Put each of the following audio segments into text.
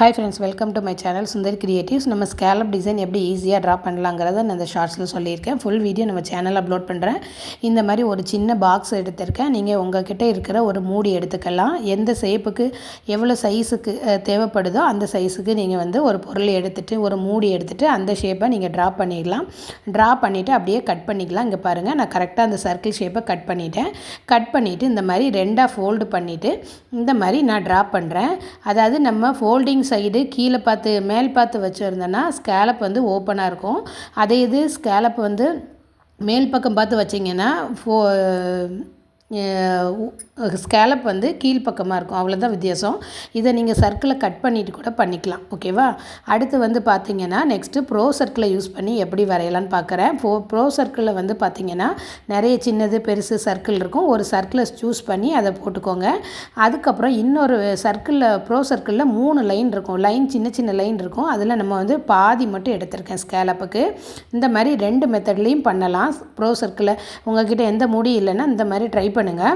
Hi friends, welcome to my channel Sundar creatives. நம்ம scallop design எப்படி ஈஸியாக ட்ரா பண்ணலாங்கிறத நான் இந்த ஷார்ட்ஸில் சொல்லியிருக்கேன். ஃபுல் வீடியோ நம்ம சேனலில் அப்லோட் பண்ணுறேன். இந்த மாதிரி ஒரு சின்ன பாக்ஸ் எடுத்திருக்கேன். நீங்கள் உங்கள்கிட்ட இருக்கிற ஒரு மூடி எடுத்துக்கலாம். எந்த ஷேப்புக்கு எவ்வளோ சைஸுக்கு தேவைப்படுதோ அந்த சைஸுக்கு நீங்கள் வந்து ஒரு பொருள் எடுத்துகிட்டு ஒரு மூடி எடுத்துகிட்டு அந்த ஷேப்பை நீங்கள் ட்ரா பண்ணிடலாம். ட்ரா பண்ணிவிட்டு அப்படியே கட் பண்ணிக்கலாம். இங்கே பாருங்கள், நான் கரெக்டாக அந்த சர்க்கிள் ஷேப்பை கட் பண்ணிவிட்டேன். கட் பண்ணிவிட்டு இந்த மாதிரி ரெண்டாக ஃபோல்டு பண்ணிவிட்டு இந்த மாதிரி நான் ட்ரா பண்ணுறேன். அதாவது நம்ம ஃபோல்டிங் சைடு கீழே பார்த்து மேல் பார்த்து வச்சுருந்தோன்னா ஸ்கேலப் வந்து ஓப்பனாக இருக்கும். அதே இது ஸ்கேலப் வந்து மேல் பக்கம் பார்த்து வச்சிங்கன்னா ஸ்கேலப் வந்து கீழ்ப்பக்கமாக இருக்கும். அவ்வளோதான் வித்தியாசம். இதை நீங்கள் சர்க்கிளை கட் பண்ணிவிட்டு கூட பண்ணிக்கலாம். ஓகேவா? அடுத்து வந்து பார்த்திங்கன்னா நெக்ஸ்ட்டு ப்ரோ சர்க்கிளை யூஸ் பண்ணி எப்படி வரையலான்னு பார்க்குறேன். ப்ரோ சர்க்கிளில் வந்து பார்த்திங்கன்னா நிறைய சின்னது பெருசு சர்க்கிள் இருக்கும். ஒரு சர்க்கிளை சூஸ் பண்ணி அதை போட்டுக்கோங்க. அதுக்கப்புறம் இன்னொரு சர்க்கிளில் ப்ரோ சர்க்கிளில் 3 லைன் இருக்கும். சின்ன சின்ன லைன் இருக்கும். அதில் நம்ம வந்து பாதி மட்டும் எடுத்திருக்கேன் ஸ்கேலப்புக்கு. இந்த மாதிரி 2 மெத்தட்லேயும் பண்ணலாம். ப்ரோ சர்க்கிளை உங்கள்கிட்ட எந்த மூடி இல்லைன்னா இந்த மாதிரி ட்ரை பண்ணுங்கள்.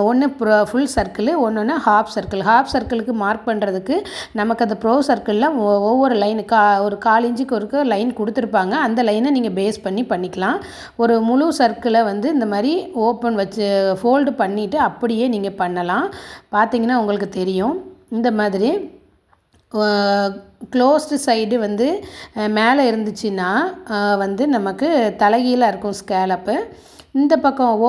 ஒன்று ஃபுல் சர்க்கிள், ஒன்று ஹாஃப் சர்க்கிள். ஹாஃப் சர்க்கிளுக்கு மார்க் பண்ணுறதுக்கு நமக்கு அந்த ப்ரோ சர்க்கிளில் ஒவ்வொரு லைனுக்கு ஒரு 1/4 இன்ச்சுக்கு ஒரு லைன் கொடுத்துருப்பாங்க. அந்த லைனை நீங்கள் பேஸ் பண்ணி பண்ணிக்கலாம். ஒரு முழு சர்க்கிளை வந்து இந்த மாதிரி ஓப்பன் வச்சு ஃபோல்டு பண்ணிவிட்டு அப்படியே நீங்கள் பண்ணலாம். பார்த்தீங்கன்னா உங்களுக்கு தெரியும். இந்த மாதிரி க்ளோஸ்டு சைடு வந்து மேலே இருந்துச்சுன்னா வந்து நமக்கு தலைகீழாக இருக்கும் ஸ்கேலப்பு. இந்த பக்கம்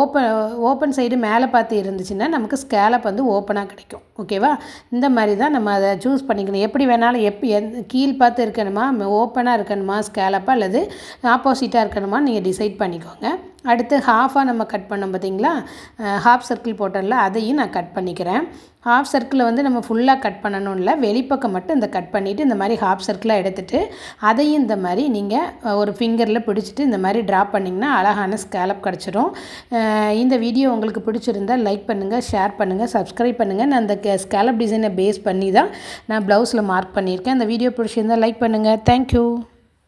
ஓப்பன் சைடு மேலே பார்த்து இருந்துச்சுன்னா நமக்கு ஸ்கேலப் வந்து ஓப்பனாக கிடைக்கும். ஓகேவா? இந்த மாதிரி தான் நம்ம அதை சூஸ் பண்ணிக்கணும். எப்படி வேணாலும் கீழ் பார்த்து இருக்கணுமா, ஓப்பனாக இருக்கணுமா ஸ்கேலப்பாக, அல்லது ஆப்போசிட்டாக இருக்கணுமா நீங்கள் டிசைட் பண்ணிக்கோங்க. அடுத்து ஹாஃபாக நம்ம கட் பண்ணோம் பார்த்தீங்களா, ஹாஃப் சர்க்கிள் போட்டோம்ல, அதையும் நான் கட் பண்ணிக்கிறேன். ஹாஃப் சர்க்கிளை வந்து நம்ம ஃபுல்லாக கட் பண்ணணும் இல்லை, வெளிப்பக்கம் மட்டும் இந்த கட் பண்ணிவிட்டு இந்த மாதிரி ஹாஃப் சர்க்கிளாக எடுத்துகிட்டு அதையும் இந்த மாதிரி நீங்கள் ஒரு ஃபிங்கரில் பிடிச்சிட்டு இந்த மாதிரி ட்ரா பண்ணிங்கன்னா அழகான ஸ்கேலப் கிடச்சிடும். இந்த வீடியோ உங்களுக்கு பிடிச்சிருந்தால் லைக் பண்ணுங்கள், ஷேர் பண்ணுங்கள், சப்ஸ்கிரைப் பண்ணுங்கள். நான் அந்த ஸ்கேலப் டிசைனை பேஸ் பண்ணி தான் நான் ப்ளவுஸில் மார்க் பண்ணியிருக்கேன். அந்த வீடியோ பிடிச்சிருந்தால் லைக் பண்ணுங்கள். தேங்க்யூ.